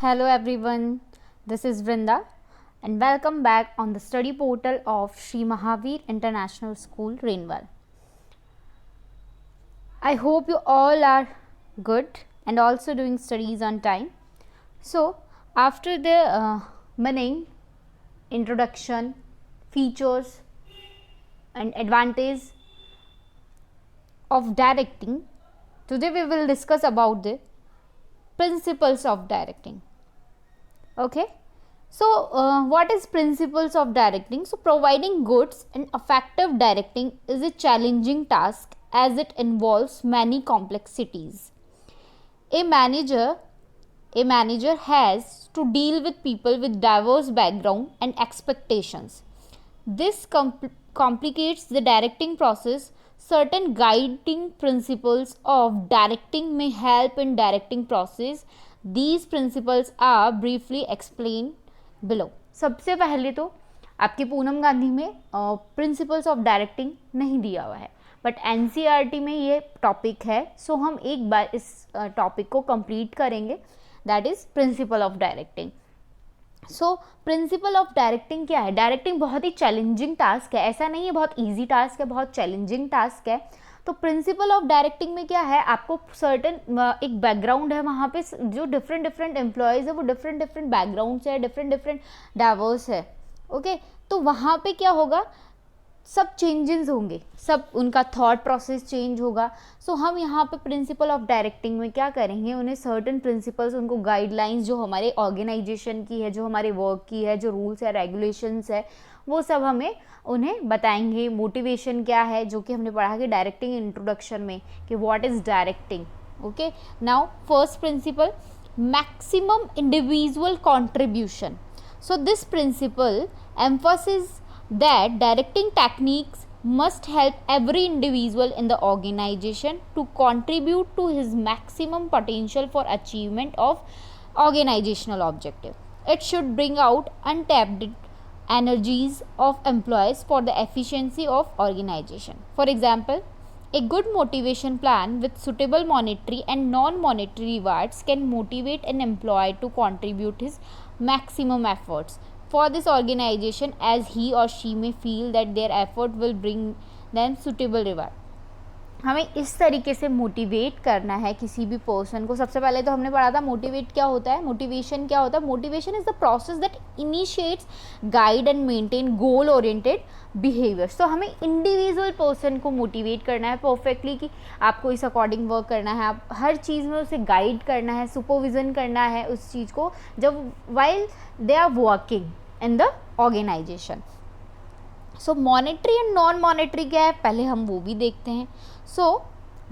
Hello everyone, this is Vrinda and welcome back on the study portal of Sri Mahavir International School, Rainwell. I hope you all are good and also doing studies on time. So, after the meaning, introduction, features and advantage of directing, today we will discuss about the principles of directing. Okay, so what is principles of directing? So providing goods and effective directing is a challenging task as it involves many complexities. A manager has to deal with people with diverse background and expectations. This complicates the directing process. Certain guiding principles of directing may help in directing process. These principles are briefly explained below. सबसे पहले तो आपके पूनम गांधी में principles of directing नहीं दिया हुआ है, but NCERT में ये टॉपिक है. सो हम एक बार इस टॉपिक को कंप्लीट करेंगे, that is principle of directing. So principle of directing क्या है? डायरेक्टिंग बहुत ही चैलेंजिंग टास्क है, ऐसा नहीं है बहुत ईजी टास्क है, बहुत चैलेंजिंग टास्क है. तो प्रिंसिपल ऑफ डायरेक्टिंग में क्या है, आपको सर्टेन एक बैकग्राउंड है, वहाँ पे जो डिफरेंट एम्प्लॉयज़ है वो डिफरेंट बैकग्राउंड से है, डिफरेंट डाइवर्स है. ओके, तो वहाँ पे क्या होगा, सब चेंजेस होंगे, सब उनका थॉट प्रोसेस चेंज होगा. सो हम यहाँ पे प्रिंसिपल ऑफ डायरेक्टिंग में क्या करेंगे, उन्हें सर्टेन प्रिंसिपल्स, उनको गाइडलाइंस जो हमारे ऑर्गेनाइजेशन की है, जो हमारे वर्क की है, जो रूल्स है, रेगुलेशंस है, वो सब हमें उन्हें बताएंगे. मोटिवेशन क्या है, जो कि हमने पढ़ा कि डायरेक्टिंग इंट्रोडक्शन में कि what is directing. Okay, now first principle, maximum individual contribution. So this principal emphasis that directing techniques must help every individual in the organization to contribute to his maximum potential for achievement of organizational objective. It should bring out untapped energies of employees for the efficiency of organization. For example, a good motivation plan with suitable monetary and non-monetary rewards can motivate an employee to contribute his maximum efforts for this organization as he or she may feel that their effort will bring them suitable reward. हमें इस तरीके से motivate करना है किसी भी person को. सबसे पहले तो हमने पढ़ा था मोटिवेट क्या होता है, मोटिवेशन क्या होता है. Motivation is the process that initiates, guide and maintain goal oriented behaviours. तो हमें इंडिविजुअल पर्सन को मोटिवेट करना है परफेक्टली कि आपको इस अकॉर्डिंग वर्क करना है, आप हर चीज़ में उसे गाइड करना है, सुपरविज़न करना है उस चीज़ को जब while they are working in the organisation. So monetary and non monetary क्या है, पहले हम वो भी देखते हैं. So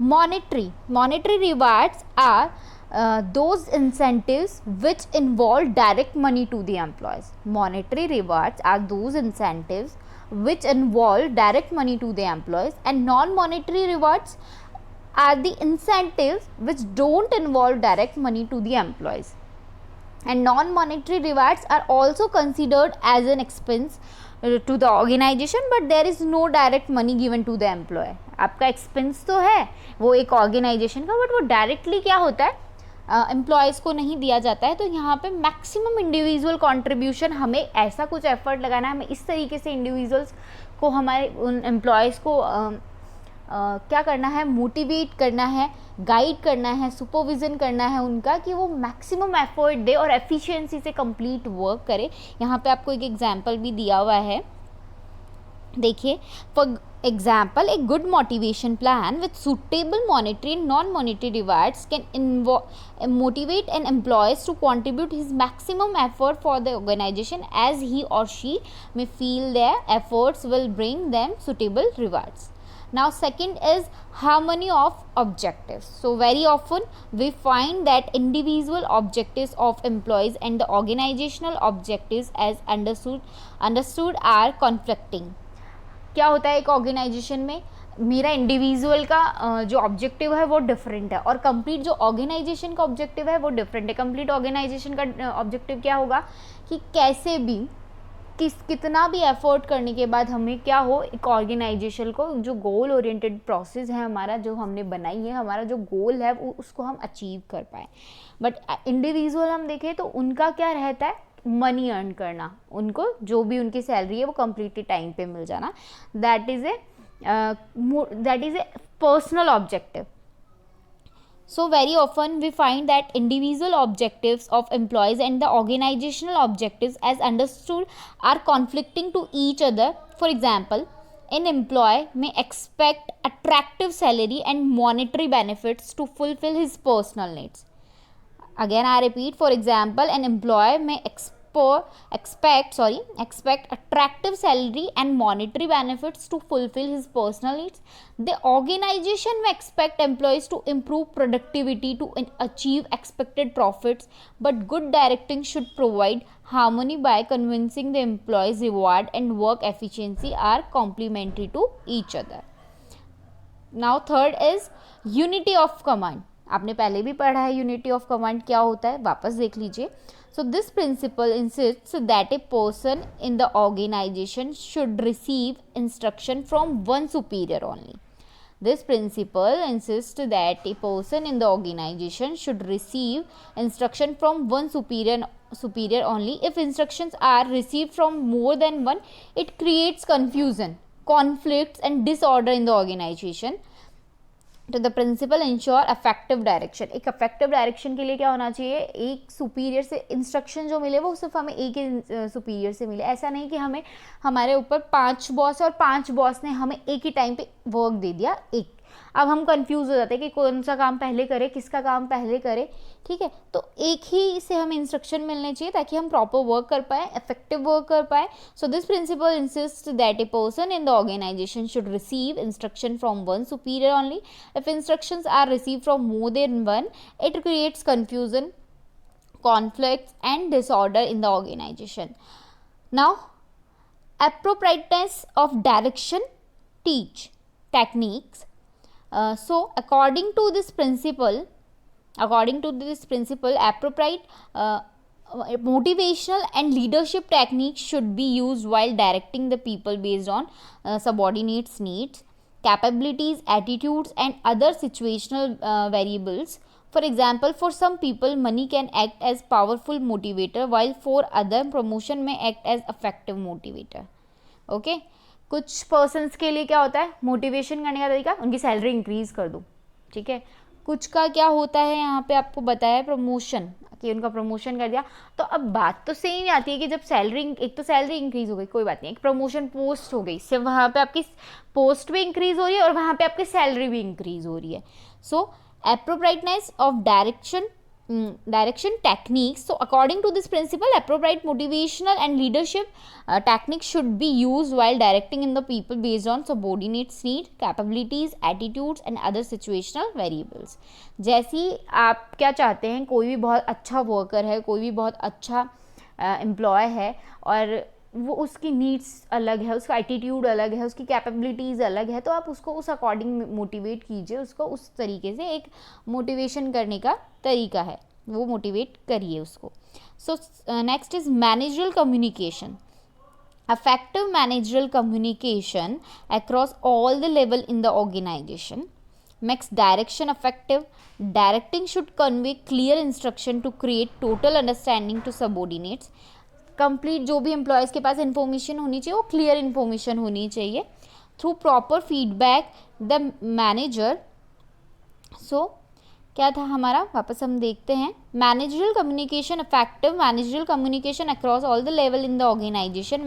monetary rewards are those incentives which involve direct money to the employees. Monetary rewards are those incentives which involve direct money to the employees, and non-monetary rewards are the incentives which don't involve direct money to the employees. And non-monetary rewards are also considered as an expense to the organization, but there is no direct money given to the employee. आपका expense तो है वो एक organisation का, but वो directly क्या होता है एम्प्लॉयज़ को नहीं दिया जाता है. तो यहाँ पे मैक्सिमम इंडिविजुअल कंट्रीब्यूशन, हमें ऐसा कुछ एफर्ट लगाना है, हमें इस तरीके से इंडिविजुअल्स को, हमारे उन एम्प्लॉयज़ को क्या करना है, मोटिवेट करना है, गाइड करना है, सुपरविज़न करना है उनका कि वो मैक्सिमम एफर्ट दे और एफिशिएंसी से कंप्लीट वर्क करे. यहाँ पे आपको एक एग्जांपल भी दिया हुआ है, देखिए. For example, a good motivation plan with suitable monetary and non monetary rewards can motivate an employees to contribute his maximum effort for the organisation as he और she may feel their efforts will bring them suitable rewards. Now second is harmony of objectives. So very often we find that individual objectives of employees and the organizational objectives as understood are conflicting. क्या होता है एक organisation में, मेरा individual का जो objective है वो डिफरेंट है और कंप्लीट जो ऑर्गेनाइजेशन का ऑब्जेक्टिव है वो डिफरेंट है. कंप्लीट ऑर्गेनाइजेशन का ऑब्जेक्टिव क्या होगा कि कैसे भी कितना भी एफर्ट करने के बाद हमें क्या हो, एक ऑर्गेनाइजेशन को जो गोल ओरिएंटेड प्रोसेस है हमारा, जो हमने बनाई है, हमारा जो गोल है वो उसको हम अचीव कर पाए. बट इंडिविजुअल हम देखें तो उनका क्या रहता है, मनी अर्न करना, उनको जो भी उनकी सैलरी है वो कम्प्लीटली टाइम पे मिल जाना. That is a personal objective. So very often we find that individual objectives of employees and the organizational objectives as understood are conflicting to each other. For example, an employee may expect attractive salary and monetary benefits to fulfill his personal needs. Again I repeat, for example, an employee may expect attractive salary and monetary benefits to fulfill his personal needs. The organization may expect employees to improve productivity to achieve expected profits, but good directing should provide harmony by convincing the employees reward and work efficiency are complementary to each other. Now third is unity of command. आपने पहले भी पढ़ा है unity of command क्या होता है, वापस देख लीजिए. So this principle insists that a person in the organization should receive instruction from one superior only. This principle insists that a person in the organization should receive instruction from one superior only. If instructions are received from more than one, it creates confusion, conflicts and disorder in the organization. तो the principle ensure effective direction. एक effective direction के लिए क्या होना चाहिए, एक superior से instruction जो मिले वो सिर्फ हमें एक ही सुपीरियर से मिले. ऐसा नहीं कि हमें हमारे ऊपर 5 बॉस और 5 बॉस ने हमें एक ही टाइम पे वर्क दे दिया एक. अब हम कंफ्यूज हो जाते हैं कि कौन सा काम पहले करे, किसका काम पहले करे. ठीक है, तो एक ही से हमें इंस्ट्रक्शन मिलने चाहिए ताकि हम प्रॉपर वर्क कर पाए, इफेक्टिव वर्क कर पाए. So this principle insist that a person in the organization should receive instruction from one superior only. If instructions are receive from more than one, it creates confusion, conflicts and disorder in the organization. Now, appropriateness of direction teach techniques. So according to this principle, appropriate motivational and leadership techniques should be used while directing the people based on subordinates needs, capabilities, attitudes and other situational variables. For example, for some people money can act as powerful motivator, while for other promotion may act as effective motivator. Okay, कुछ persons के लिए क्या होता है motivation करने का तरीका, उनकी सैलरी इंक्रीज कर दो. ठीक है, कुछ का क्या होता है यहाँ पे आपको बताया प्रमोशन, कि उनका प्रमोशन कर दिया. तो अब बात तो सेम आती है कि जब सैलरी, एक तो सैलरी इंक्रीज हो गई कोई बात नहीं, एक प्रमोशन पोस्ट हो गई, सिर्फ वहाँ पे आपकी पोस्ट भी इंक्रीज हो रही है और वहाँ पे आपकी सैलरी भी इंक्रीज हो रही है. सो appropriateness of direction techniques. So according to this principle, appropriate motivational and leadership techniques should be used while directing in the people based on subordinates need, capabilities, attitudes and other situational variables. जैसी आप क्या चाहते हैं, कोई भी बहुत अच्छा worker है, कोई भी बहुत अच्छा एम्प्लॉय है और वो उसकी नीड्स अलग है, उसका एटीट्यूड अलग है, उसकी कैपेबिलिटीज़ अलग है, तो आप उसको उस अकॉर्डिंग मोटिवेट कीजिए, उसको उस तरीके से एक मोटिवेशन करने का तरीका है, वो मोटिवेट करिए उसको. So next is managerial communication. effective managerial communication across all the level in the organization makes direction effective. Directing should convey clear instruction to create total understanding to subordinates. Complete जो भी employees के पास information होनी चाहिए वो clear information होनी चाहिए. Through proper feedback the manager. So क्या था हमारा, वापस हम देखते हैं. Managerial communication effective managerial communication across all the level in the organisation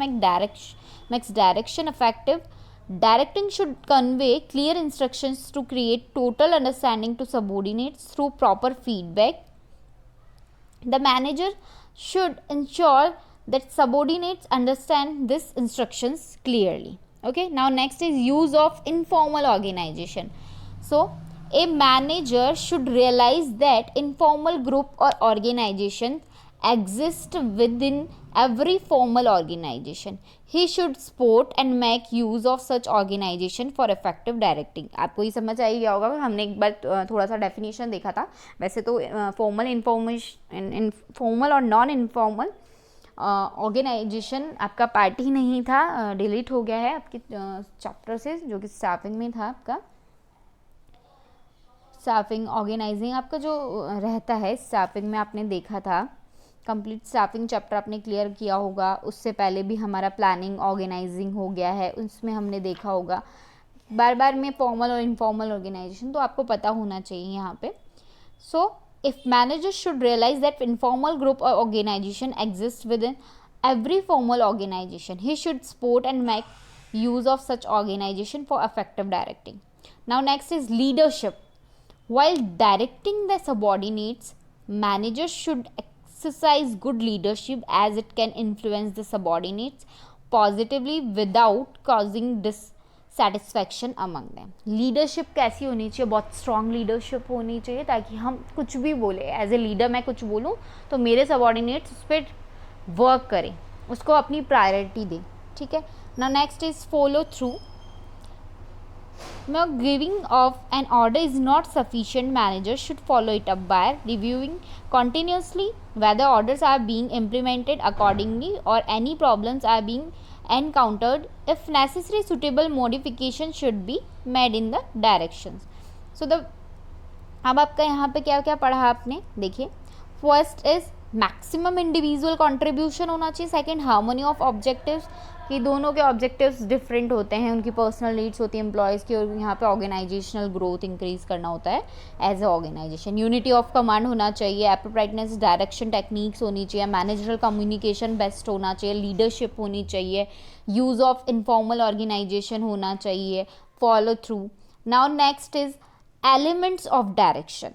makes direction effective. Directing should convey clear instructions to create total understanding to subordinates through proper feedback. The manager should ensure that subordinates understand these instructions clearly. Okay, now next is use of informal organization. So a manager should realize that informal group or organization exist within every formal organization. He should support and make use of such organization for effective directing. आपको ये समझ आ गया होगा, हमने एक बार थोड़ा सा definition देखा था. वैसे तो फॉर्मल, इनफॉर्मल और नॉन इनफॉर्मल ऑर्गेनाइजेशन आपका पार्ट ही नहीं था, डिलीट हो गया है आपके चैप्टर से, जो कि स्टाफिंग में था आपका। स्टाफिंग ऑर्गेनाइजिंग आपका जो रहता है, स्टाफिंग में आपने देखा था, कंप्लीट स्टाफिंग चैप्टर आपने क्लियर किया होगा। उससे पहले भी हमारा प्लानिंग ऑर्गेनाइजिंग हो गया है, उसमें हमने देखा होगा बार बार में फॉर्मल और इनफॉर्मल ऑर्गेनाइजेशन, तो आपको पता होना चाहिए यहाँ पे। सो if managers should realize that informal group or organization exists within every formal organization, he should support and make use of such organization for effective directing. Now next is leadership. While directing the subordinates, managers should exercise good leadership as it can influence the subordinates positively without causing dissatisfaction among them. Leadership कैसी होनी चाहिए? बहुत strong leadership होनी चाहिए, ताकि हम कुछ भी बोले, एज ए लीडर मैं कुछ बोलूँ तो मेरे सबॉर्डिनेट्स उस पर वर्क करें, उसको अपनी प्रायोरिटी दें, ठीक है ना। Next is follow through. Now, giving of an order is not sufficient. Managers should follow it up by reviewing continuously whether orders are being implemented accordingly or any problems are being encountered. If necessary, suitable modification should be made in the directions. So the अब आपका यहाँ पे क्या क्या पढ़ा आपने, देखिए. First is maximum individual contribution होना चाहिए. सेकंड, हार्मोनी ऑफ ऑब्जेक्टिव्स, कि दोनों के ऑब्जेक्टिव्स डिफरेंट होते हैं, उनकी पर्सनल नीड्स होती है एम्प्लॉयज़ की, और यहाँ पे ऑर्गेनाइजेशनल ग्रोथ इंक्रीज करना होता है as a organization. Unity of command होना चाहिए, एप्रोप्राइटनेस डायरेक्शन टेक्निक्स होनी चाहिए, मैनेजरल कम्युनिकेशन बेस्ट होना चाहिए, लीडरशिप होनी चाहिए, यूज़ ऑफ इनफॉर्मल ऑर्गेनाइजेशन होना चाहिए, follow through. Now next is elements of direction.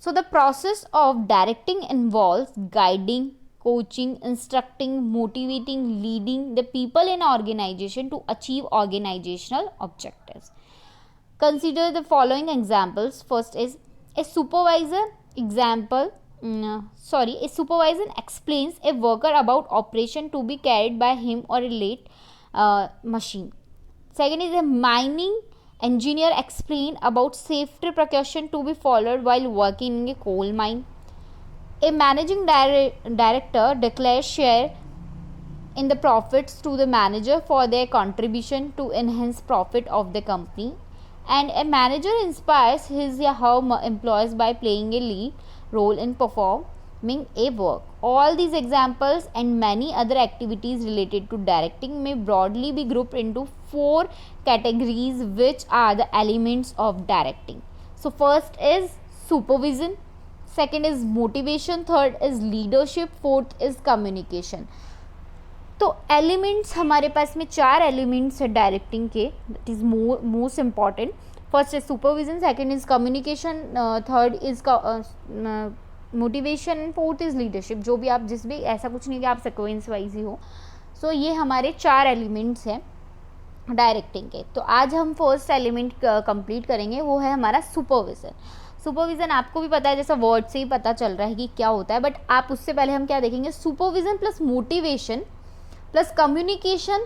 So the process of directing involves guiding, coaching, instructing, motivating, leading the people in organization to achieve organizational objectives. Consider the following examples. First is a supervisor a supervisor explains a worker about operation to be carried by him or a late machine. Second is a mining engineer explain about safety precaution to be followed while working in a coal mine. A managing director declares share in the profits to the manager for their contribution to enhance profit of the company. And a manager inspires his or her employees by playing a lead role in performing a work. All these examples and many other activities related to directing may broadly be grouped into 4 categories, which are the elements of directing. So first is supervision, second is motivation, third is leadership, fourth is communication. तो elements हमारे पास में 4 elements है directing के, that is most important. First is supervision, second is communication, third is motivation and fourth is leadership. जो भी आप जिस भी, ऐसा कुछ नहीं कि आप सिक्वेंस वाइज ही हो. सो ये हमारे 4 एलिमेंट्स हैं डायरेक्टिंग के. तो आज हम फर्स्ट एलिमेंट कंप्लीट करेंगे, वो है हमारा सुपरविजन. सुपरविजन आपको भी पता है, जैसा वर्ड से ही पता चल रहा है कि क्या होता है, बट आप उससे पहले हम क्या देखेंगे, supervision plus motivation plus communication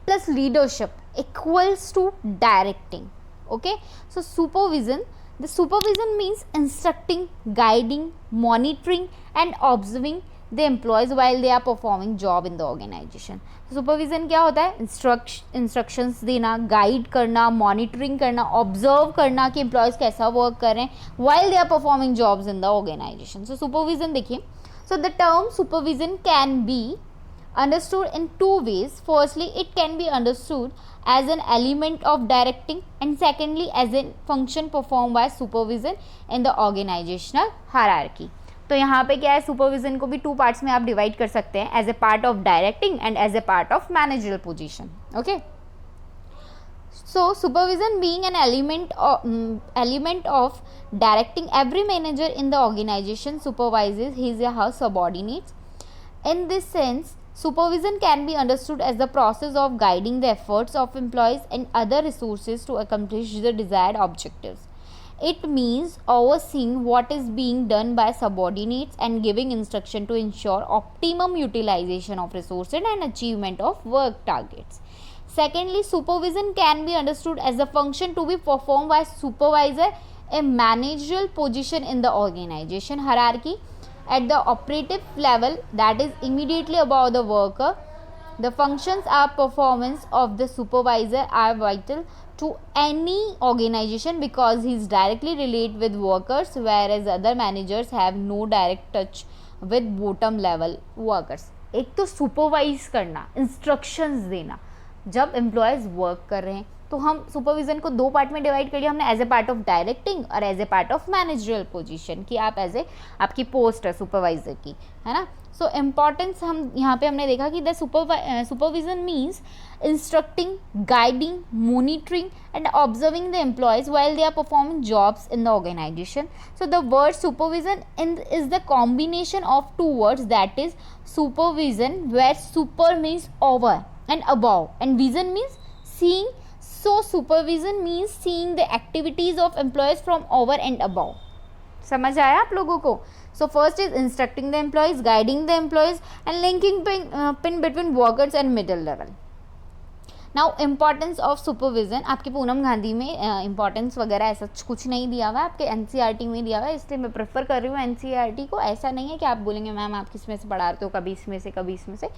plus leadership equals to directing. Okay, so supervision, the supervision means instructing, guiding, monitoring and observing the employees while they are performing job in the organization. Supervision क्या होता है, instructions देना, guide करना, monitoring करना, observe करना कि employees कैसा work कर रहे हैं while they are performing jobs in the organization. So supervision देखिए, so the term supervision can be understood in 2 ways. Firstly, it can be understood as an element of directing, and secondly as a function performed by supervision in the organizational hierarchy. तो यहाँ पे क्या है, supervision को भी 2 parts में आप divide कर सकते हैं, as a part of directing and as a part of managerial position. Okay, so supervision being an element of directing, every manager in the organization supervises his or her subordinates. In this sense, supervision can be understood as the process of guiding the efforts of employees and other resources to accomplish the desired objectives. It means overseeing what is being done by subordinates and giving instruction to ensure optimum utilization of resources and achievement of work targets. Secondly, supervision can be understood as the function to be performed by supervisor, a managerial position in the organization hierarchy. at the operative level, that is immediately above the worker. The functions or performance of the supervisor are vital to any organization because he is directly related with workers, whereas other managers have no direct touch with bottom level workers. एक तो supervise करना, instructions देना. जब employees work कर रहे हैं तो हम सुपरविजन को दो पार्ट में डिवाइड कर लिया हमने, as a part of directing और as a part of managerial position, कि आप एज ए आपकी पोस्ट है सुपरवाइजर की, है ना. सो इम्पॉर्टेंस हम यहाँ पे हमने देखा कि the supervision means instructing, guiding, monitoring and observing the employees while they are performing jobs in the organization. So the word supervision is the combination of two words, that is supervision, where super means over and above and vision means seeing. So supervision means seeing the activities of employees from over and above. समझ आया आप लोगों को. So first is instructing the employees, guiding the employees and linking pin between workers and middle level. Now importance of supervision, आपके पूनम गांधी में importance वगैरह ऐसा कुछ नहीं दिया हुआ है, आपके एनसीईआरटी में दिया हुआ है, इसलिए मैं प्रेफर कर रही हूँ एनसीईआरटी को. ऐसा नहीं है कि आप बोलेंगे मैम आप किस में से पढ़ा रहे हो, कभी इसमें से कभी इसमें से.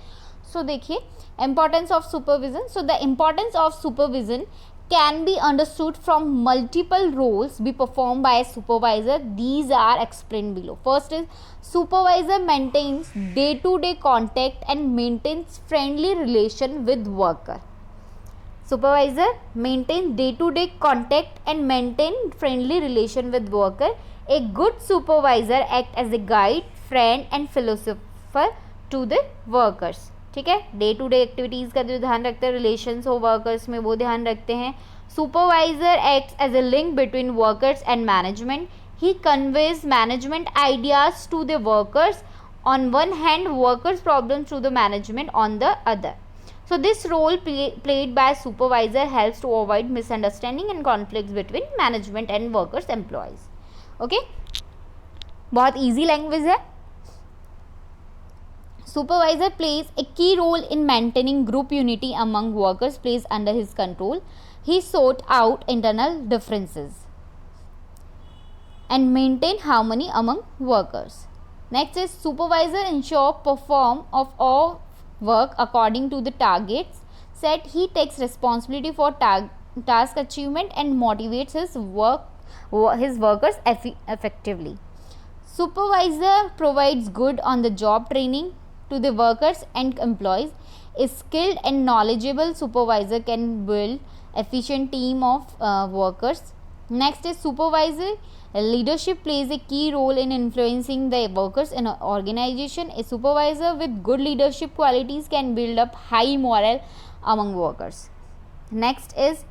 सो देखिए importance of supervision. So the importance of supervision can be understood from multiple roles be performed by a supervisor. These are explained below. First is supervisor maintains day-to-day contact and maintains friendly relation with worker. Supervisor maintains day-to-day contact and maintain friendly relation with worker. A good supervisor acts as a guide, friend and philosopher to the workers. ठीक है, day to day activities का जो ध्यान रखते हैं, relations हो workers में वो ध्यान रखते हैं. Supervisor acts as a link between workers and management. He conveys management ideas to the workers on one hand, workers problems to the management on the other. So this role played by supervisor helps to avoid misunderstanding and conflicts between management and workers employees. Okay, बहुत easy language है. Supervisor plays a key role in maintaining group unity among workers placed under his control. He sort out internal differences and maintain harmony among workers. Next is supervisor ensure perform of all work according to the targets set. He takes responsibility for task achievement and motivates his workers effectively. Supervisor provides good on the job training to the workers and employees. A skilled and knowledgeable supervisor can build efficient team of workers. Next is supervisor leadership plays a key role in influencing the workers in an organization. A supervisor with good leadership qualities can build up high morale among workers. Next is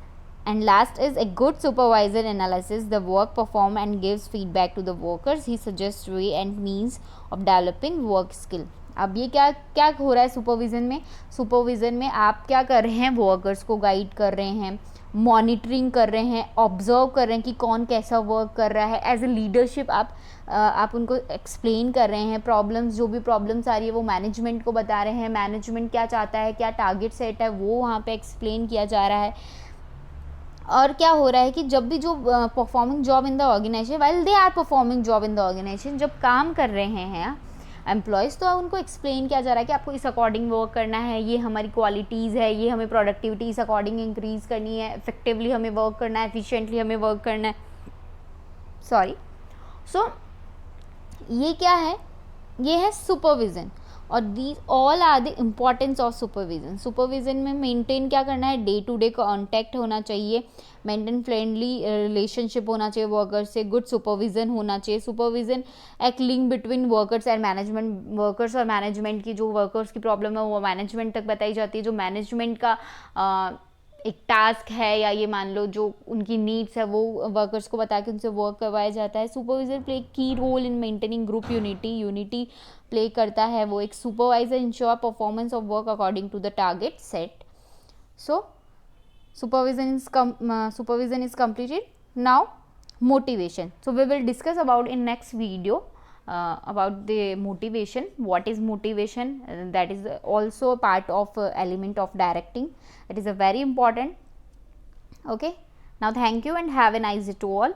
and last is a good supervisor analyzes the work performed and gives feedback to the workers. He suggests way and means of developing work skill. अब ये क्या क्या हो रहा है supervision में. Supervision में आप क्या कर रहे हैं, वर्कर्स को गाइड कर रहे हैं, मॉनिटरिंग कर रहे हैं, ऑब्जर्व कर रहे हैं कि कौन कैसा वर्क कर रहा है. एज ए लीडरशिप आप उनको एक्सप्लेन कर रहे हैं. प्रॉब्लम्स, जो भी प्रॉब्लम्स आ रही है वो मैनेजमेंट को बता रहे हैं. मैनेजमेंट क्या चाहता है, क्या टारगेट सेट है, वो वहाँ पे एक्सप्लेन किया जा रहा है. और क्या हो रहा है कि जब भी जो performing job in the organization, while they are performing job in the organization, जब काम कर रहे हैं एम्प्लॉयज़, तो उनको एक्सप्लेन किया जा रहा है कि आपको इस अकॉर्डिंग वर्क करना है, ये हमारी क्वालिटीज़ है, ये हमें प्रोडक्टिविटी इस अकॉर्डिंग इंक्रीज़ करनी है, इफेक्टिवली हमें वर्क करना है, एफिशिएंटली हमें वर्क करना है. सो ये क्या है, ये है सुपरविज़न. और these all are the importance of supervision. Supervision में मेंटेन क्या करना है, डे टू डे कॉन्टैक्ट होना चाहिए, मेंटेन फ्रेंडली रिलेशनशिप होना चाहिए वर्कर्स से, गुड सुपरविज़न होना चाहिए. सुपरविज़न एक link between workers and management, workers और मैनेजमेंट की जो वर्कर्स की प्रॉब्लम है वो मैनेजमेंट तक बताई जाती है. जो मैनेजमेंट का एक टास्क है या ये मान लो जो उनकी नीड्स है वो वर्कर्स को बता के उनसे वर्क करवाया जाता है. Supervisor play key role in maintaining group unity play करता है वो. एक supervisor ensure performance of work according to the target set. So supervision is completed. Now motivation. So we will discuss about in next video about the motivation. What is motivation? That is also a part of element of directing. It is a very important. Okay, now thank you and have a nice day to all.